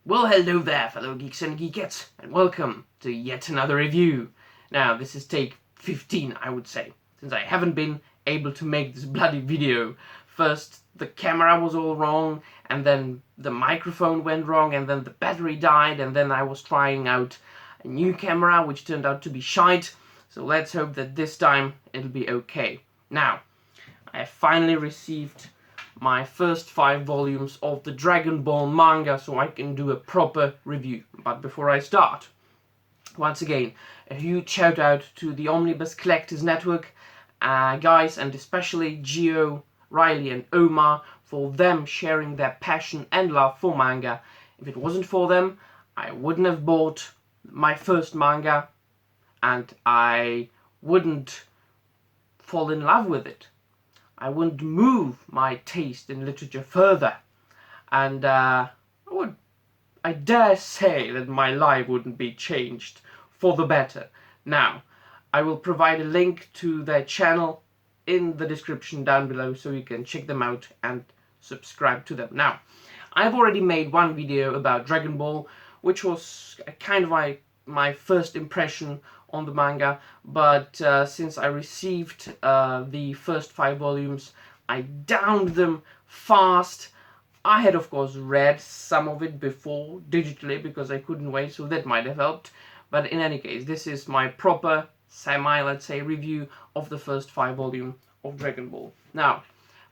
Well, hello there, fellow geeks and geekettes, and welcome to yet another review. Now, this is take 15, I would say, since I haven't been able to make this bloody video. First, the camera was all wrong, and then the microphone went wrong, and then the battery died, and then I was trying out a new camera, which turned out to be shite. So let's hope that this time it'll be okay. Now, I have finally received my first 5 volumes of the Dragon Ball manga, so I can do a proper review. But before I start, once again, a huge shout out to the Omnibus Collectors Network guys, and especially Gio, Riley and Omar, for them sharing their passion and love for manga. If it wasn't for them, I wouldn't have bought my first manga, and I wouldn't fall in love with it. I wouldn't move my taste in literature further, and I dare say that my life wouldn't be changed for the better. Now, I will provide a link to their channel in the description down below, so you can check them out and subscribe to them. Now, I've already made one video about Dragon Ball, which was kind of my first impression on the manga, but since I received the first 5 volumes, I downed them fast. I had of course read some of it before digitally because I couldn't wait, so that might have helped. But in any case, this is my proper let's say, review of the first 5 volumes of Dragon Ball. Now,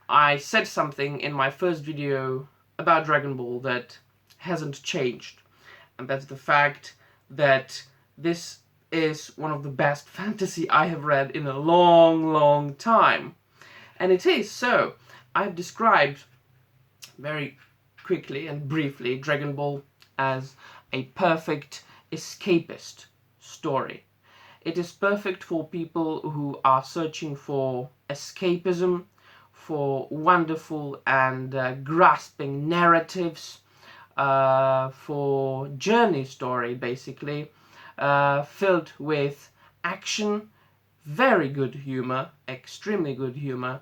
I said something in my first video about Dragon Ball that hasn't changed, and that's the fact that this is one of the best fantasy I have read in a long time. And it is so. I've described very quickly and briefly Dragon Ball as a perfect escapist story. It is perfect for people who are searching for escapism, for wonderful and grasping narratives, for journey story basically, filled with action, very good humor, extremely good humor,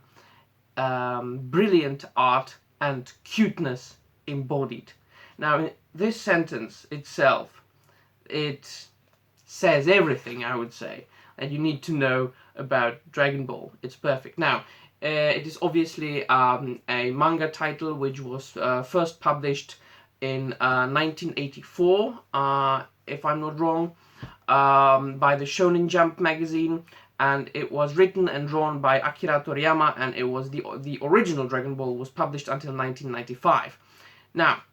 brilliant art, and cuteness embodied. Now, this sentence itself, it says everything, I would say, that you need to know about Dragon Ball. It's perfect. Now, it is obviously a manga title which was first published in 1984, if I'm not wrong, by the Shonen Jump magazine, and it was written and drawn by Akira Toriyama, and it was the original Dragon Ball was published until 1995. Now,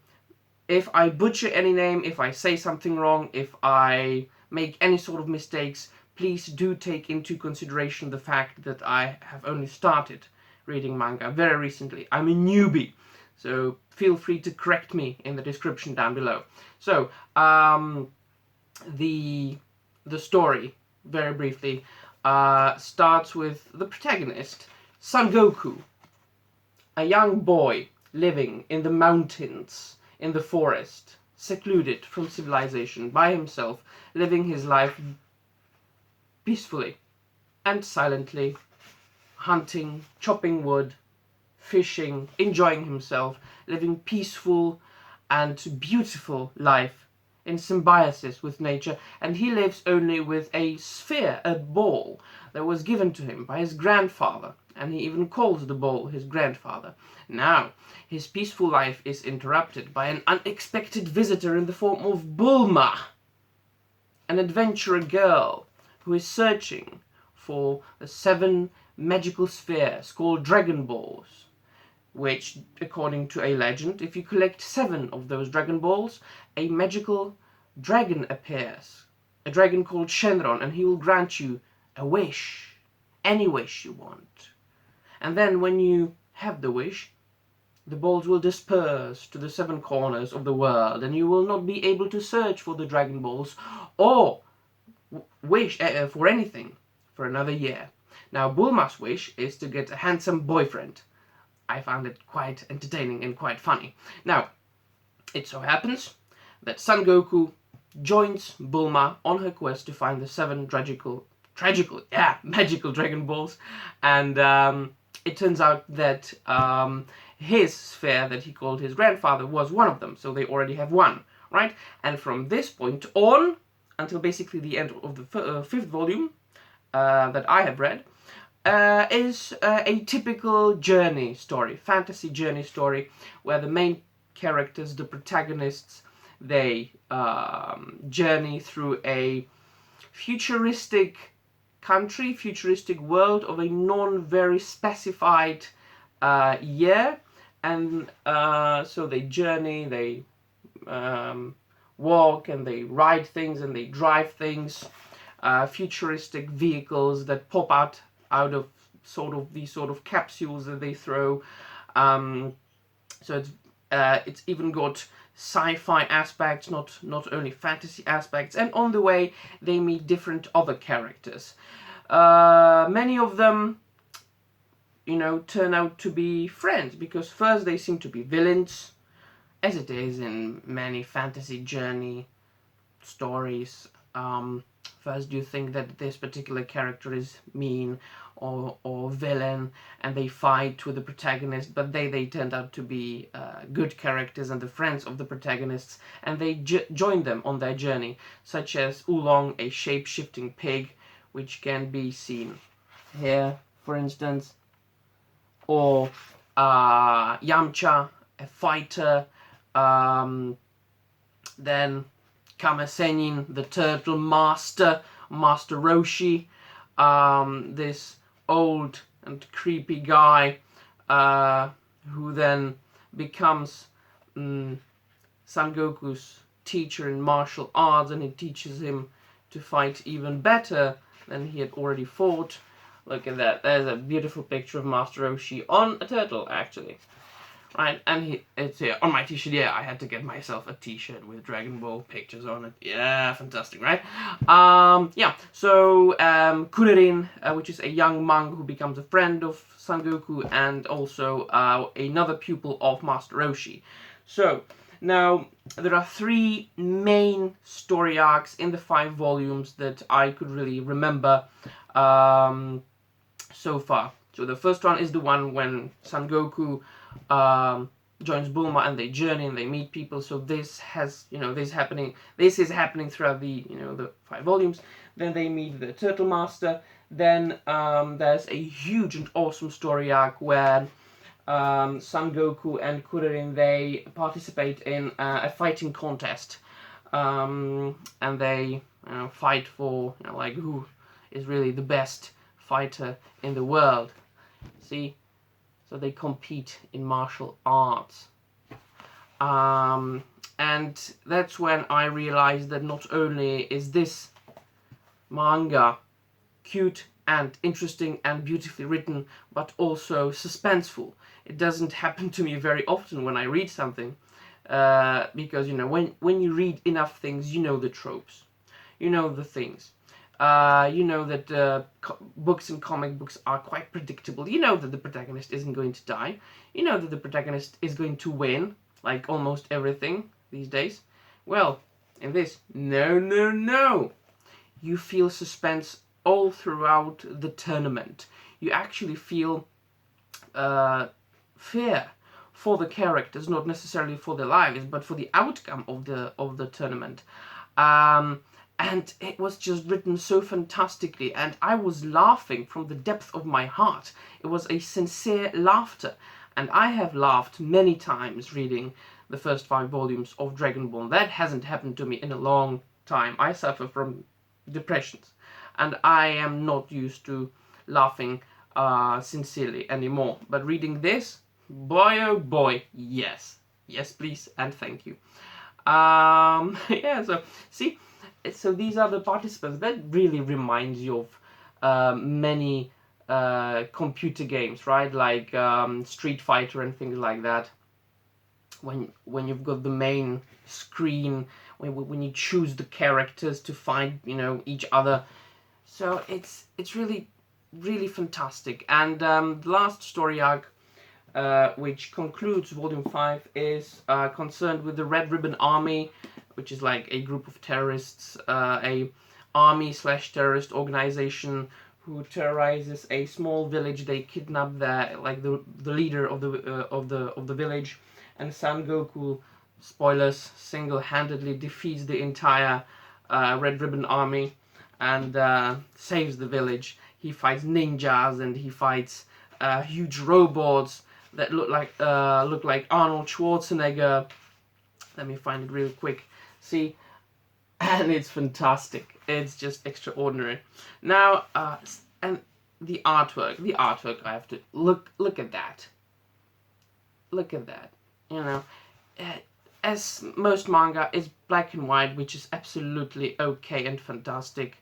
if I butcher any name, if I say something wrong, if I make any sort of mistakes, please do take into consideration the fact that I have only started reading manga very recently. I'm a newbie, so feel free to correct me in the description down below. So, the story, very briefly, starts with the protagonist, Son Goku, a young boy living in the mountains, in the forest, secluded from civilization, by himself, living his life peacefully and silently, hunting, chopping wood, fishing, enjoying himself, living peaceful and beautiful life in symbiosis with nature. And he lives only with a sphere, a ball, that was given to him by his grandfather, and he even calls the ball his grandfather. Now, his peaceful life is interrupted by an unexpected visitor in the form of Bulma, an adventurer girl who is searching for the 7 magical spheres called Dragon Balls, which, according to a legend, if you collect 7 of those Dragon Balls, a magical dragon appears, a dragon called Shenron, and he will grant you a wish, any wish you want. And then when you have the wish, the balls will disperse to the 7 corners of the world, and you will not be able to search for the Dragon Balls or wish for anything for another year. Now, Bulma's wish is to get a handsome boyfriend. I found it quite entertaining and quite funny. Now, it so happens that Son Goku joins Bulma on her quest to find the 7 magical Dragon Balls, and it turns out that his sphere that he called his grandfather was one of them, so they already have one right? And from this point on, until basically the end of the fifth volume that I have read, is a typical journey story, fantasy journey story, where the main characters, the protagonists, they journey through a futuristic country, futuristic world of a non-very specified year, and so they journey, they walk, and they ride things, and they drive things, futuristic vehicles that pop out of these sort of capsules that they throw. So it's even got sci-fi aspects, not only fantasy aspects, and on the way they meet different other characters. Many of them, turn out to be friends, because first they seem to be villains, as it is in many fantasy journey stories. First you think that this particular character is mean or villain, and they fight with the protagonist, but they turned out to be good characters and the friends of the protagonists, and they join them on their journey, such as Oolong, a shape-shifting pig, which can be seen here, for instance, or Yamcha, a fighter, then Kamasenin, the turtle master, Master Roshi, this old and creepy guy who then becomes Son Goku's teacher in martial arts, and he teaches him to fight even better than he had already fought. Look at that, there's a beautiful picture of Master Roshi on a turtle, actually. Right, and it's here on my t-shirt. Yeah, I had to get myself a t-shirt with Dragon Ball pictures on it. Yeah, fantastic, right? Yeah, so Kuririn, which is a young monk who becomes a friend of Son Goku, and also another pupil of Master Roshi. So now there are three main story arcs in the 5 volumes that I could really remember so far. So the first one is the one when Son Goku joins Bulma, and they journey and they meet people. So this has, this is happening throughout the, the 5 volumes. Then they meet the Turtle Master. Then there's a huge and awesome story arc where Son Goku and Kuririn, they participate in a fighting contest, and they fight for like who is really the best fighter in the world. See, so they compete in martial arts, and that's when I realized that not only is this manga cute and interesting and beautifully written, but also suspenseful. It doesn't happen to me very often when I read something, because when you read enough things, you know the tropes, you know the things. You know that books and comic books are quite predictable. You know that the protagonist isn't going to die. You know that the protagonist is going to win, like almost everything these days. Well, in this, no. You feel suspense all throughout the tournament. You actually feel fear for the characters, not necessarily for their lives, but for the outcome of the tournament. And it was just written so fantastically, and I was laughing from the depth of my heart. It was a sincere laughter, and I have laughed many times reading the first 5 volumes of Dragon Ball. That hasn't happened to me in a long time. I suffer from depressions, and I am not used to laughing sincerely anymore. But reading this, boy oh boy, yes, please and thank you. Yeah, so see. So these are the participants. That really reminds you of many computer games, right? Like Street Fighter and things like that. When you've got the main screen, when you choose the characters to fight, each other. So it's really fantastic. And the last story arc, which concludes Volume 5, is concerned with the Red Ribbon Army, which is like a group of terrorists, a army/terrorist organization who terrorizes a small village. They kidnap the leader of the village, and Son Goku spoilers, single-handedly defeats the entire Red Ribbon army and saves the village. He fights ninjas and he fights huge robots that look like Arnold Schwarzenegger. Let me find it real quick. See, and it's fantastic. It's just extraordinary. Now, and the artwork. I have to look at that. Look at that. You know, as most manga is black and white, which is absolutely okay and fantastic.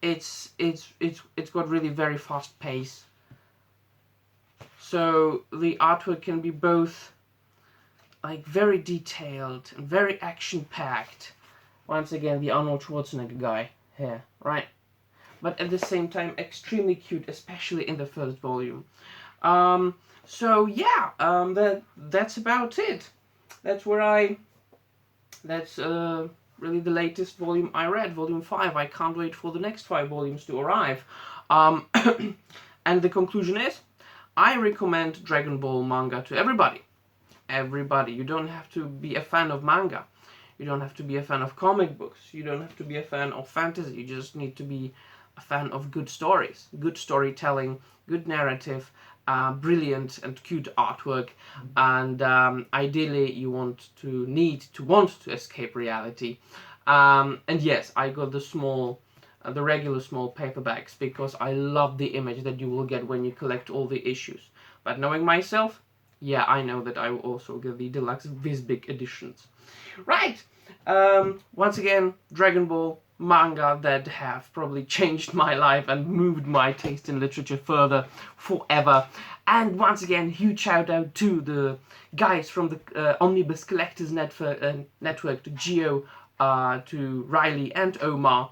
It's got really very fast pace. So the artwork can be both like very detailed and very action-packed. Once again, the Arnold Schwarzenegger guy here, right? But at the same time, extremely cute, especially in the first volume. So yeah, that's about it. That's really the latest volume I read, volume 5. I can't wait for the next 5 volumes to arrive. And the conclusion is, I recommend Dragon Ball manga to everybody. Everybody. You don't have to be a fan of manga. You don't have to be a fan of comic books. You don't have to be a fan of fantasy. You just need to be a fan of good stories, good storytelling, good narrative, brilliant and cute artwork, and ideally you want to escape reality. And yes, I got the regular small paperbacks because I love the image that you will get when you collect all the issues. But knowing myself, yeah, I know that I will also get the deluxe Visbig editions. Right. Once again, Dragon Ball manga that have probably changed my life and moved my taste in literature further forever. And once again, huge shout out to the guys from the Omnibus Collectors Network, to Gio, to Riley and Omar.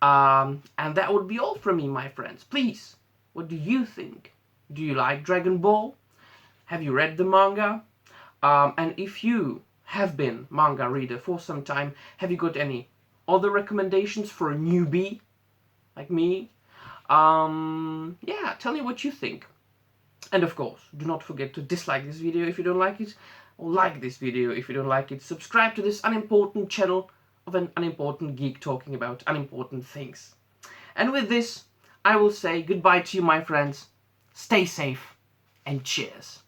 And that would be all from me, my friends. Please, what do you think? Do you like Dragon Ball? Have you read the manga? And if you have been manga reader for some time, have you got any other recommendations for a newbie like me? Yeah, tell me what you think. And of course, do not forget to dislike this video if you don't like it, or like this video if you don't like it. Subscribe to this unimportant channel of an unimportant geek talking about unimportant things. And with this, I will say goodbye to you, my friends. Stay safe and cheers.